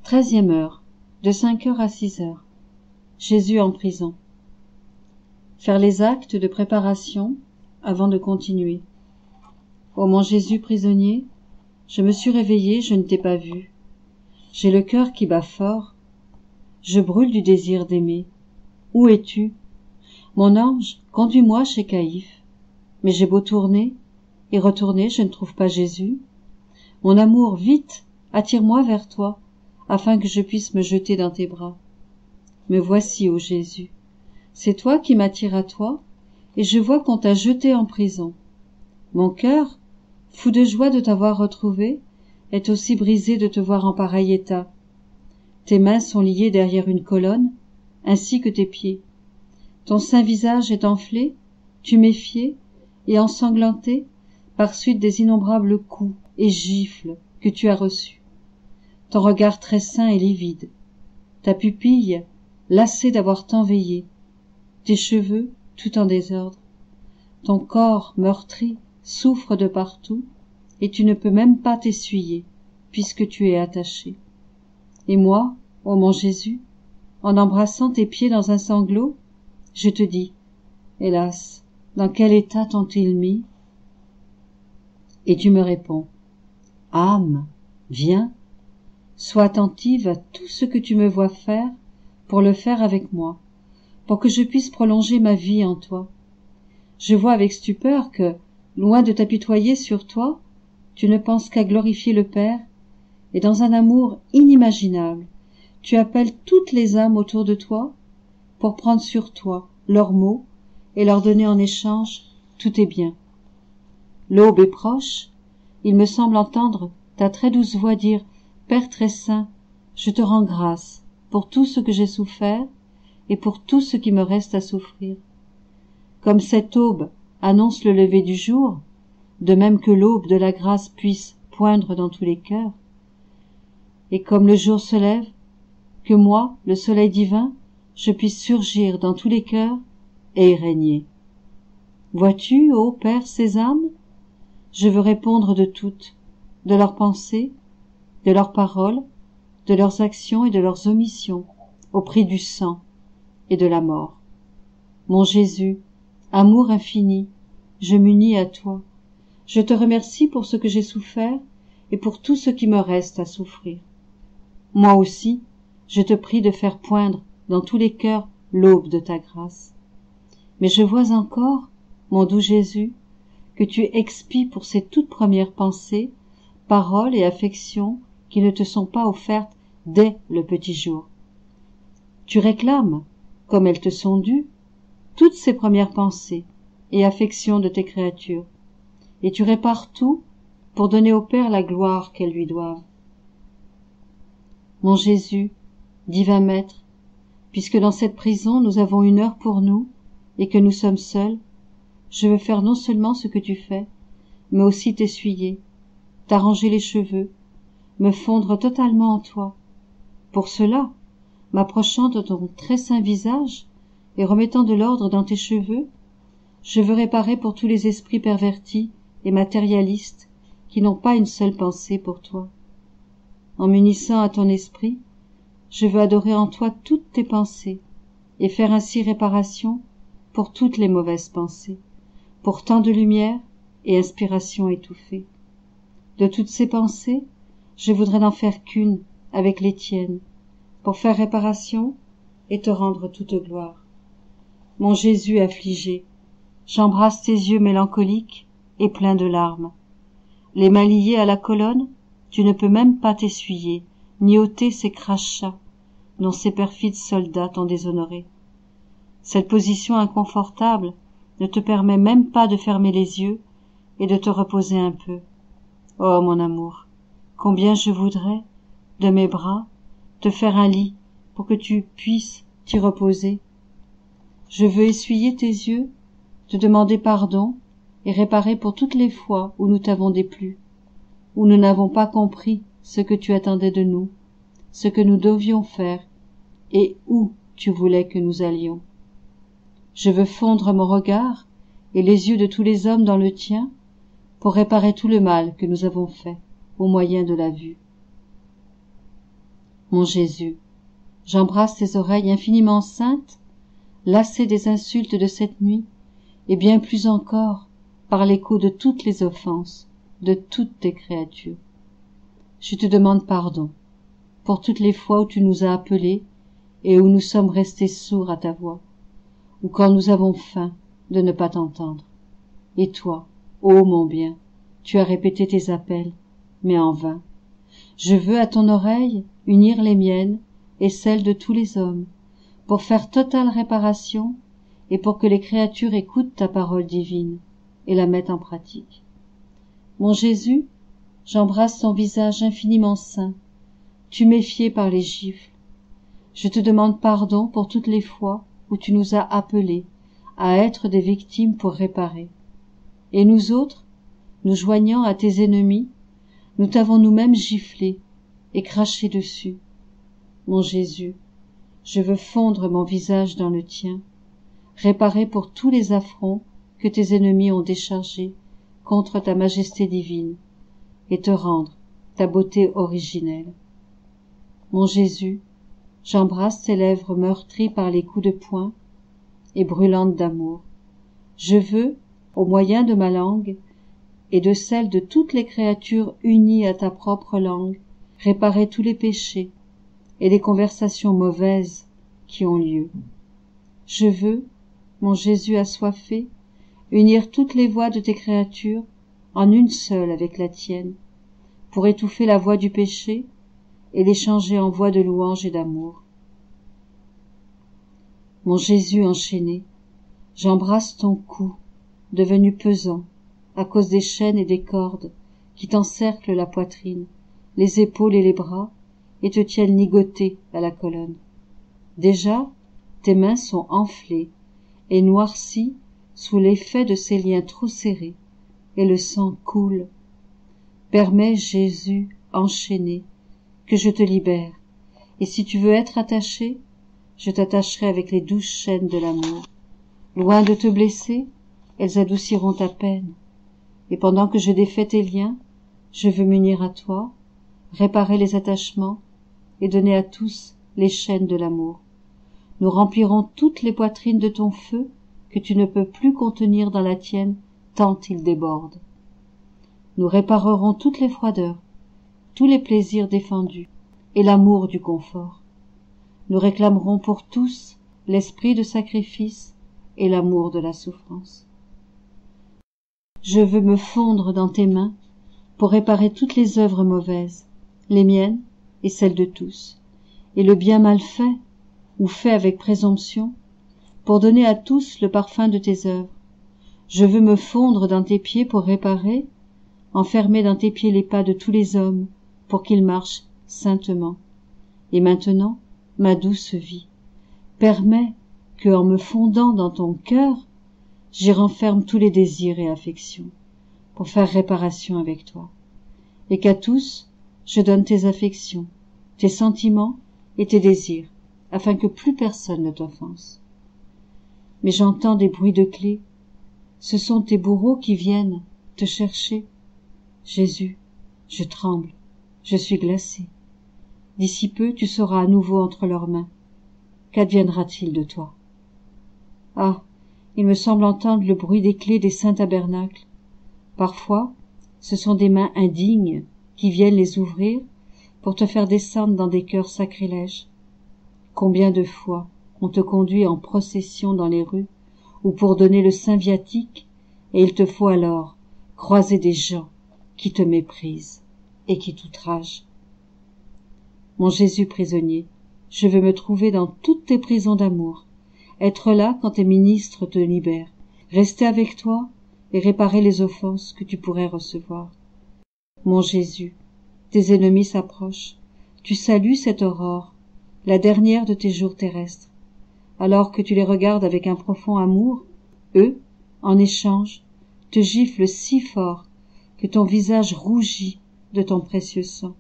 13e heure, de 5 heures à 6 heures. Jésus en prison. Faire les actes de préparation avant de continuer. Ô mon Jésus prisonnier, je me suis réveillé, je ne t'ai pas vu. J'ai le cœur qui bat fort. Je brûle du désir d'aimer. Où es-tu? Mon ange, conduis-moi chez Caïphe. Mais j'ai beau tourner et retourner, je ne trouve pas Jésus. Mon amour, vite, attire-moi vers toi, afin que je puisse me jeter dans tes bras. Me voici, ô Jésus. C'est toi qui m'attires à toi, et je vois qu'on t'a jeté en prison. Mon cœur, fou de joie de t'avoir retrouvé, est aussi brisé de te voir en pareil état. Tes mains sont liées derrière une colonne, ainsi que tes pieds. Ton saint visage est enflé, tuméfié et ensanglanté par suite des innombrables coups et gifles que tu as reçus. Ton regard très saint est livide, ta pupille lassée d'avoir tant veillé, tes cheveux tout en désordre. Ton corps meurtri souffre de partout, et tu ne peux même pas t'essuyer, puisque tu es attaché. Et moi, ô mon Jésus, en embrassant tes pieds dans un sanglot, je te dis, hélas, dans quel état t'ont-ils mis? Et tu me réponds, âme, viens, sois attentive à tout ce que tu me vois faire pour le faire avec moi, pour que je puisse prolonger ma vie en toi. Je vois avec stupeur que, loin de t'apitoyer sur toi, tu ne penses qu'à glorifier le Père, et dans un amour inimaginable, tu appelles toutes les âmes autour de toi pour prendre sur toi leurs maux et leur donner en échange tous tes biens. L'aube est proche, il me semble entendre ta très douce voix dire « Père très saint, je te rends grâce pour tout ce que j'ai souffert et pour tout ce qui me reste à souffrir. » Comme cette aube annonce le lever du jour, de même que l'aube de la grâce puisse poindre dans tous les cœurs, et comme le jour se lève, que moi, le soleil divin, je puisse surgir dans tous les cœurs et y régner. Vois-tu, ô Père, ces âmes? Je veux répondre de toutes, de leurs pensées, de leurs paroles, de leurs actions et de leurs omissions, au prix du sang et de la mort. Mon Jésus, amour infini, je m'unis à toi. Je te remercie pour ce que j'ai souffert et pour tout ce qui me reste à souffrir. Moi aussi, je te prie de faire poindre dans tous les cœurs l'aube de ta grâce. Mais je vois encore, mon doux Jésus, que tu expies pour ces toutes premières pensées, paroles et affections qui ne te sont pas offertes dès le petit jour. Tu réclames, comme elles te sont dues, toutes ces premières pensées et affections de tes créatures, et tu répares tout pour donner au Père la gloire qu'elles lui doivent. Mon Jésus, divin Maître, puisque dans cette prison nous avons une heure pour nous et que nous sommes seuls, je veux faire non seulement ce que tu fais, mais aussi t'essuyer, t'arranger les cheveux, me fondre totalement en toi. Pour cela, m'approchant de ton très saint visage et remettant de l'ordre dans tes cheveux, je veux réparer pour tous les esprits pervertis et matérialistes qui n'ont pas une seule pensée pour toi. En m'unissant à ton esprit, je veux adorer en toi toutes tes pensées et faire ainsi réparation pour toutes les mauvaises pensées, pour tant de lumière et inspiration étouffée. De toutes ces pensées, je voudrais n'en faire qu'une avec les tiennes, pour faire réparation et te rendre toute gloire. Mon Jésus affligé, j'embrasse tes yeux mélancoliques et pleins de larmes. Les mains liées à la colonne, tu ne peux même pas t'essuyer, ni ôter ces crachats dont ces perfides soldats t'ont déshonoré. Cette position inconfortable ne te permet même pas de fermer les yeux et de te reposer un peu. Oh mon amour, combien je voudrais, de mes bras, te faire un lit pour que tu puisses t'y reposer. Je veux essuyer tes yeux, te demander pardon et réparer pour toutes les fois où nous t'avons déplu, où nous n'avons pas compris ce que tu attendais de nous, ce que nous devions faire et où tu voulais que nous allions. Je veux fondre mon regard et les yeux de tous les hommes dans le tien pour réparer tout le mal que nous avons fait au moyen de la vue. Mon Jésus, j'embrasse tes oreilles infiniment saintes, lassées des insultes de cette nuit, et bien plus encore par l'écho de toutes les offenses de toutes tes créatures. Je te demande pardon pour toutes les fois où tu nous as appelés et où nous sommes restés sourds à ta voix, ou quand nous avons faim de ne pas t'entendre. Et toi, ô mon bien, tu as répété tes appels, mais en vain. Je veux à ton oreille unir les miennes et celles de tous les hommes, pour faire totale réparation et pour que les créatures écoutent ta parole divine et la mettent en pratique. Mon Jésus, j'embrasse ton visage infiniment saint, tu méfié par les gifles. Je te demande pardon pour toutes les fois où tu nous as appelés à être des victimes pour réparer. Et nous autres, nous joignant à tes ennemis, nous t'avons nous-mêmes giflé et craché dessus. Mon Jésus, je veux fondre mon visage dans le tien, réparer pour tous les affronts que tes ennemis ont déchargés contre ta majesté divine, et te rendre ta beauté originelle. Mon Jésus, j'embrasse tes lèvres meurtries par les coups de poing et brûlantes d'amour. Je veux, au moyen de ma langue et de celle de toutes les créatures unies à ta propre langue, réparer tous les péchés et les conversations mauvaises qui ont lieu. Je veux, mon Jésus assoiffé, unir toutes les voix de tes créatures en une seule avec la tienne, pour étouffer la voix du péché et les changer en voix de louange et d'amour. Mon Jésus enchaîné, j'embrasse ton cou, devenu pesant, à cause des chaînes et des cordes qui t'encerclent la poitrine, les épaules et les bras, et te tiennent ligoté à la colonne. Déjà, tes mains sont enflées et noircies sous l'effet de ces liens trop serrés, et le sang coule. Permets, Jésus, enchaîné, que je te libère, et si tu veux être attaché, je t'attacherai avec les douces chaînes de l'amour. Loin de te blesser, elles adouciront ta peine, et pendant que je défais tes liens, je veux m'unir à toi, réparer les attachements, et donner à tous les chaînes de l'amour. Nous remplirons toutes les poitrines de ton feu que tu ne peux plus contenir dans la tienne tant il déborde. Nous réparerons toutes les froideurs, tous les plaisirs défendus et l'amour du confort. Nous réclamerons pour tous l'esprit de sacrifice et l'amour de la souffrance. Je veux me fondre dans tes mains pour réparer toutes les œuvres mauvaises, les miennes et celles de tous, et le bien mal fait ou fait avec présomption, pour donner à tous le parfum de tes œuvres. Je veux me fondre dans tes pieds pour réparer, enfermer dans tes pieds les pas de tous les hommes, pour qu'ils marchent saintement. Et maintenant, ma douce vie, permets que, en me fondant dans ton cœur, j'y renferme tous les désirs et affections, pour faire réparation avec toi, et qu'à tous, je donne tes affections, tes sentiments et tes désirs, afin que plus personne ne t'offense. Mais j'entends des bruits de clés, ce sont tes bourreaux qui viennent te chercher. Jésus, je tremble, je suis glacée. D'ici peu, tu seras à nouveau entre leurs mains. Qu'adviendra-t-il de toi? Ah, il me semble entendre le bruit des clés des saints tabernacles. Parfois, ce sont des mains indignes qui viennent les ouvrir pour te faire descendre dans des cœurs sacrilèges. Combien de fois on te conduit en procession dans les rues ou pour donner le saint viatique, et il te faut alors croiser des gens qui te méprisent et qui t'outragent. Mon Jésus prisonnier, je veux me trouver dans toutes tes prisons d'amour, être là quand tes ministres te libèrent, rester avec toi et réparer les offenses que tu pourrais recevoir. Mon Jésus, tes ennemis s'approchent, tu salues cette aurore, la dernière de tes jours terrestres. Alors que tu les regardes avec un profond amour, eux, en échange, te giflent si fort que ton visage rougit de ton précieux sang.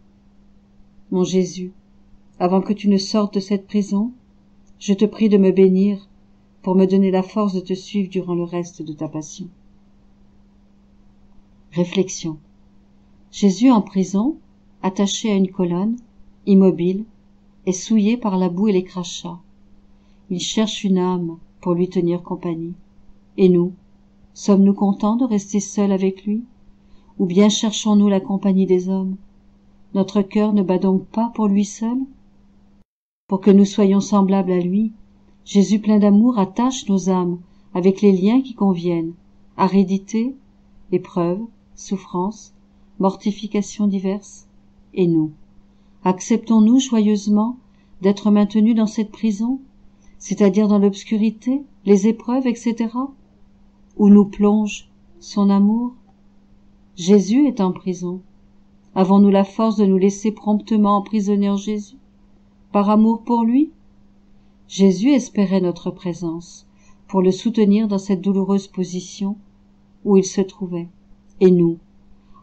Mon Jésus, avant que tu ne sortes de cette prison, je te prie de me bénir pour me donner la force de te suivre durant le reste de ta passion. Réflexion. Jésus en prison, attaché à une colonne, immobile, est souillé par la boue et les crachats. Il cherche une âme pour lui tenir compagnie. Et nous, sommes-nous contents de rester seuls avec lui? Ou bien cherchons-nous la compagnie des hommes? Notre cœur ne bat donc pas pour lui seul? Pour que nous soyons semblables à lui, Jésus plein d'amour attache nos âmes avec les liens qui conviennent, aridité, épreuves, souffrances, mortifications diverses. Et nous, acceptons-nous joyeusement d'être maintenus dans cette prison, c'est-à-dire dans l'obscurité, les épreuves, etc., où nous plonge son amour? Jésus est en prison. Avons-nous la force de nous laisser promptement emprisonner en Jésus, par amour pour lui? Jésus espérait notre présence, pour le soutenir dans cette douloureuse position où il se trouvait. Et nous,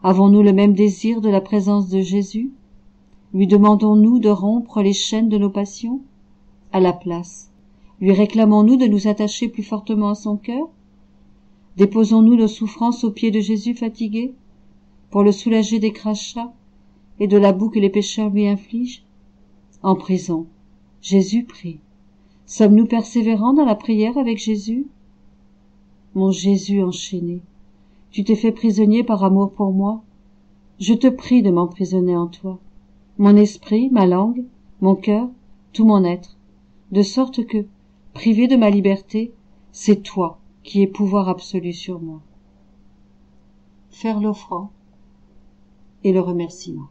avons-nous le même désir de la présence de Jésus? Lui demandons-nous de rompre les chaînes de nos passions? À la place, lui réclamons-nous de nous attacher plus fortement à son cœur? Déposons-nous nos souffrances aux pieds de Jésus fatigué, pour le soulager des crachats et de la boue que les pécheurs lui infligent? En prison, Jésus prie. Sommes-nous persévérants dans la prière avec Jésus? Mon Jésus enchaîné, tu t'es fait prisonnier par amour pour moi. Je te prie de m'emprisonner en toi, mon esprit, ma langue, mon cœur, tout mon être, de sorte que, privé de ma liberté, c'est toi qui aies pouvoir absolu sur moi. Faire l'offrande et le remerciement.